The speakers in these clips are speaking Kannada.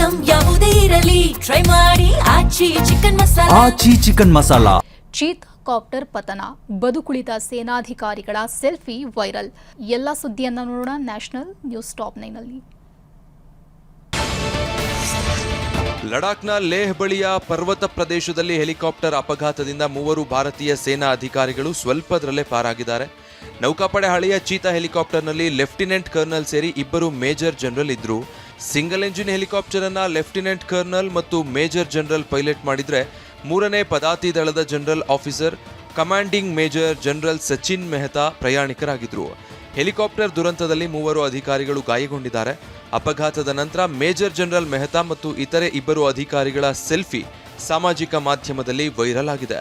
ಐಟಂ ಯಾವುದೇ ಇರಲಿ ಟ್ರೈ ಮಾಡಿ ಆಚಿ ಚಿಕನ್ ಮಸಾಲಾ. ಚೀತಾ ಕಾಪ್ಟರ್ ಪತನ, ಬದುಕುಳಿದ ಸೇನಾಧಿಕಾರಿಗಳ ಸೆಲ್ಫಿ ವೈರಲ್. ಎಲ್ಲ ಸುದ್ದಿಯನ್ನು ನೋಡೋಣ ನ್ಯಾಷನಲ್ ನ್ಯೂಸ್ ಟಾಪ್ 9ನಲ್ಲಿ. ಲಡಾಖ್ನ ಲೇಹ್ ಬಳಿಯ ಪರ್ವತ ಪ್ರದೇಶದಲ್ಲಿ ಹೆಲಿಕಾಪ್ಟರ್ ಅಪಘಾತದಿಂದ 3 ಭಾರತೀಯ ಸೇನಾ ಅಧಿಕಾರಿಗಳು ಸ್ವಲ್ಪದರಲ್ಲೇ ಪಾರಾಗಿದ್ದಾರೆ. ನೌಕಾಪಡೆ ಹಳೆಯ ಚೀತಾ ಹೆಲಿಕಾಪ್ಟರ್ನಲ್ಲಿ ಲೆಫ್ಟಿನೆಂಟ್ ಕರ್ನಲ್ ಸೇರಿ 2 ಮೇಜರ್ ಜನರಲ್ ಇದ್ರು. ಸಿಂಗಲ್ ಎಂಜಿನ್ ಹೆಲಿಕಾಪ್ಟರ್ ಅನ್ನ ಲೆಫ್ಟಿನೆಂಟ್ ಕರ್ನಲ್ ಮತ್ತು ಮೇಜರ್ ಜನರಲ್ ಪೈಲಟ್ ಮಾಡಿದ್ರೆ, 3ನೇ ಪದಾತಿ ದಳದ general officer commanding major general Sachin Mehta ಪ್ರಯಾಣಿಕರಾಗಿದ್ರು. ಹೆಲಿಕಾಪ್ಟರ್ ದುರಂತದಲ್ಲಿ 3 ಅಧಿಕಾರಿಗಳು ಗಾಯಗೊಂಡಿದ್ದಾರೆ. ಅಪಘಾತದ ನಂತರ ಮೇಜರ್ ಜನರಲ್ ಮೆಹ್ತಾ ಮತ್ತು ಇತರೆ 2 ಅಧಿಕಾರಿಗಳ ಸೆಲ್ಫಿ ಸಾಮಾಜಿಕ ಮಾಧ್ಯಮದಲ್ಲಿ ವೈರಲ್ ಆಗಿದೆ.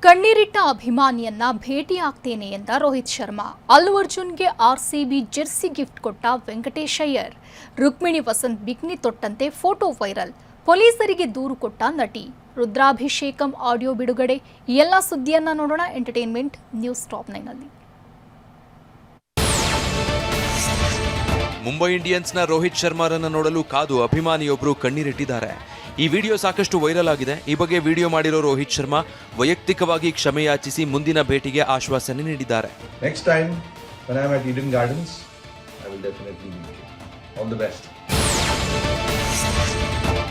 ಕಣ್ಣೀರಿಟ್ಟ ಅಭಿಮಾನಿಯನ್ನ ಭೇಟಿಯಾಗ್ತೇನೆ ಎಂದ ರೋಹಿತ್ ಶರ್ಮಾ. ಅಲ್ಲು ಅರ್ಜುನ್ಗೆ ಆರ್ಸಿಬಿ ಜೆರ್ಸಿ ಗಿಫ್ಟ್ ಕೊಟ್ಟ ವೆಂಕಟೇಶ್ ಅಯ್ಯರ್. ರುಕ್ಮಿಣಿ ವಸಂತ್ ಬಿಗ್ನಿ ತೊಟ್ಟಂತೆ ಫೋಟೋ ವೈರಲ್. ಪೊಲೀಸರಿಗೆ ದೂರು ಕೊಟ್ಟ ನಟಿ. ರುದ್ರಾಭಿಷೇಕಂ ಆಡಿಯೋ ಬಿಡುಗಡೆ. ಎಲ್ಲ ಸುದ್ದಿಯನ್ನ ನೋಡೋಣ ಎಂಟರ್ಟೈನ್ಮೆಂಟ್ ನ್ಯೂಸ್ ಟಾಪ್ 9ನಲ್ಲಿ. ಮುಂಬೈ ಇಂಡಿಯನ್ಸ್ನ ರೋಹಿತ್ ಶರ್ಮಾರನ್ನ ನೋಡಲು ಕಾದು ಅಭಿಮಾನಿಯೊಬ್ಬರು ಕಣ್ಣೀರಿಟ್ಟಿದ್ದಾರೆ. ಈ ವಿಡಿಯೋ ಸಾಕಷ್ಟು ವೈರಲ್ ಆಗಿದೆ. ಈ ಬಗ್ಗೆ ವಿಡಿಯೋ ಮಾಡಿರೋ ರೋಹಿತ್ ಶರ್ಮಾ ವೈಯಕ್ತಿಕವಾಗಿ ಕ್ಷಮೆ ಯಾಚಿಸಿ ಮುಂದಿನ ಭೇಟಿಗೆ ಆಶ್ವಾಸನೆ ನೀಡಿದ್ದಾರೆ. Next time when I am at Eden Gardens, I will definitely meet you. All the best.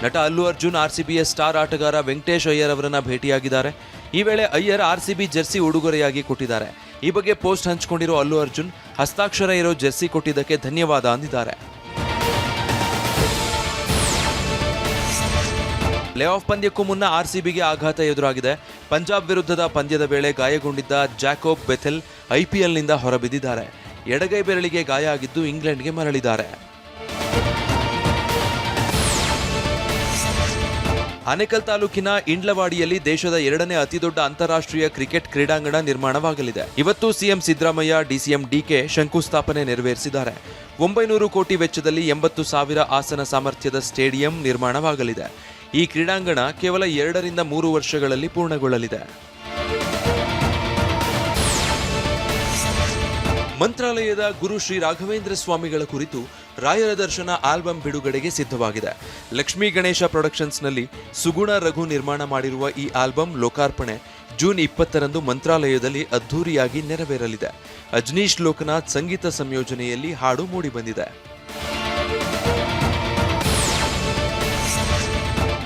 ನಟ ಅಲ್ಲು ಅರ್ಜುನ್ ಆರ್ಸಿಬಿಯ ಸ್ಟಾರ್ ಆಟಗಾರ ವೆಂಕಟೇಶ್ ಅಯ್ಯರ್ ಅವರನ್ನ ಭೇಟಿಯಾಗಿದ್ದಾರೆ. ಈ ವೇಳೆ ಅಯ್ಯರ್ ಆರ್ಸಿಬಿ ಜೆರ್ಸಿ ಉಡುಗೊರೆಯಾಗಿ ಕೊಟ್ಟಿದ್ದಾರೆ. ಈ ಬಗ್ಗೆ ಪೋಸ್ಟ್ ಹಂಚಿಕೊಂಡಿರೋ ಅಲ್ಲು ಅರ್ಜುನ್ ಹಸ್ತಾಕ್ಷರ ಇರೋ ಜೆರ್ಸಿ ಕೊಟ್ಟಿದ್ದಕ್ಕೆ ಧನ್ಯವಾದ ಅಂದಿದ್ದಾರೆ. ಪ್ಲೇ ಆಫ್ ಪಂದ್ಯಕ್ಕೂ ಮುನ್ನ ಆರ್ಸಿಬಿಗೆ ಆಘಾತ ಎದುರಾಗಿದೆ. ಪಂಜಾಬ್ ವಿರುದ್ಧದ ಪಂದ್ಯದ ವೇಳೆ ಗಾಯಗೊಂಡಿದ್ದ ಜಾಕೋಬ್ ಬೆಥೆಲ್ ಐಪಿಎಲ್ನಿಂದ ಹೊರಬಿದ್ದಿದ್ದಾರೆ. ಎಡಗೈ ಬೆರಳಿಗೆ ಗಾಯ ಆಗಿದ್ದು ಇಂಗ್ಲೆಂಡ್ಗೆ ಮರಳಿದ್ದಾರೆ. ಆನೇಕಲ್ ತಾಲೂಕಿನ ಇಂಡ್ಲವಾಡಿಯಲ್ಲಿ ದೇಶದ 2ನೇ ಅತಿದೊಡ್ಡ ಅಂತಾರಾಷ್ಟ್ರೀಯ ಕ್ರಿಕೆಟ್ ಕ್ರೀಡಾಂಗಣ ನಿರ್ಮಾಣವಾಗಲಿದೆ. ಇವತ್ತು ಸಿಎಂ ಸಿದ್ದರಾಮಯ್ಯ, ಡಿಸಿಎಂ ಡಿಕೆ ಶಂಕುಸ್ಥಾಪನೆ ನೆರವೇರಿಸಿದ್ದಾರೆ. 900 ಕೋಟಿ ವೆಚ್ಚದಲ್ಲಿ 80,000 ಆಸನ ಸಾಮರ್ಥ್ಯದ ಸ್ಟೇಡಿಯಂ ನಿರ್ಮಾಣವಾಗಲಿದೆ. ಈ ಕ್ರೀಡಾಂಗಣ ಕೇವಲ 2 ರಿಂದ 3 ವರ್ಷಗಳಲ್ಲಿ ಪೂರ್ಣಗೊಳ್ಳಲಿದೆ. ಮಂತ್ರಾಲಯದ ಗುರು ಶ್ರೀ ರಾಘವೇಂದ್ರ ಸ್ವಾಮಿಗಳ ಕುರಿತು ರಾಯರ ದರ್ಶನ ಆಲ್ಬಂ ಬಿಡುಗಡೆಗೆ ಸಿದ್ಧವಾಗಿದೆ. ಲಕ್ಷ್ಮೀ ಗಣೇಶ ಪ್ರೊಡಕ್ಷನ್ಸ್ನಲ್ಲಿ ಸುಗುಣ ರಘು ನಿರ್ಮಾಣ ಮಾಡಿರುವ ಈ ಆಲ್ಬಂ ಲೋಕಾರ್ಪಣೆ ಜೂನ್ 20ರಂದು ಮಂತ್ರಾಲಯದಲ್ಲಿ ಅದ್ಧೂರಿಯಾಗಿ ನೆರವೇರಲಿದೆ. ಅಜ್ನೀಶ್ ಲೋಕನಾಥ್ ಸಂಗೀತ ಸಂಯೋಜನೆಯಲ್ಲಿ ಹಾಡು ಮೂಡಿಬಂದಿದೆ.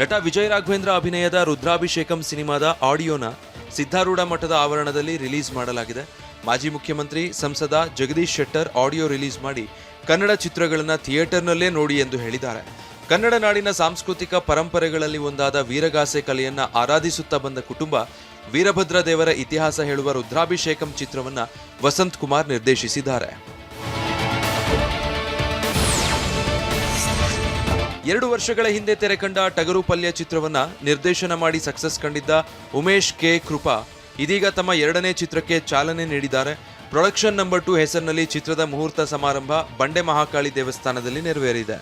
ನಟ ವಿಜಯ್ ರಾಘವೇಂದ್ರ ಅಭಿನಯದ ರುದ್ರಾಭಿಷೇಕಂ ಸಿನಿಮಾದ ಆಡಿಯೋನ ಸಿದ್ಧಾರೂಢ ಮಠದ ಆವರಣದಲ್ಲಿ ರಿಲೀಸ್ ಮಾಡಲಾಗಿದೆ. ಮಾಜಿ ಮುಖ್ಯಮಂತ್ರಿ ಸಂಸದ ಜಗದೀಶ್ ಶೆಟ್ಟರ್ ಆಡಿಯೋ ರಿಲೀಸ್ ಮಾಡಿ ಕನ್ನಡ ಚಿತ್ರಗಳನ್ನು ಥಿಯೇಟರ್ನಲ್ಲೇ ನೋಡಿ ಎಂದು ಹೇಳಿದ್ದಾರೆ. ಕನ್ನಡ ನಾಡಿನ ಸಾಂಸ್ಕೃತಿಕ ಪರಂಪರೆಗಳಲ್ಲಿ ಒಂದಾದ ವೀರಗಾಸೆ ಕಲೆಯನ್ನ ಆರಾಧಿಸುತ್ತಾ ಬಂದ ಕುಟುಂಬ ವೀರಭದ್ರ ದೇವರ ಇತಿಹಾಸ ಹೇಳುವ ರುದ್ರಾಭಿಷೇಕಂ ಚಿತ್ರವನ್ನ ವಸಂತ್ ಕುಮಾರ್ ನಿರ್ದೇಶಿಸಿದ್ದಾರೆ. 2 ವರ್ಷಗಳ ಹಿಂದೆ ತೆರೆಕಂಡ ಟಗರು ಪಲ್ಯ ಚಿತ್ರವನ್ನ ನಿರ್ದೇಶನ ಮಾಡಿ ಸಕ್ಸಸ್ ಕಂಡಿದ್ದ ಉಮೇಶ್ ಕೆ ಕೃಪಾ ಇದೀಗ ತಮ್ಮ 2ನೇ ಚಿತ್ರಕ್ಕೆ ಚಾಲನೆ ನೀಡಿದ್ದಾರೆ. ಪ್ರೊಡಕ್ಷನ್ ನಂಬರ್ 2 ಹೆಸರಿನಲ್ಲಿ ಚಿತ್ರದ ಮುಹೂರ್ತ ಸಮಾರಂಭ ಬಂಡೆ ಮಹಾಕಾಳಿ ದೇವಸ್ಥಾನದಲ್ಲಿ ನೆರವೇರಿದೆ.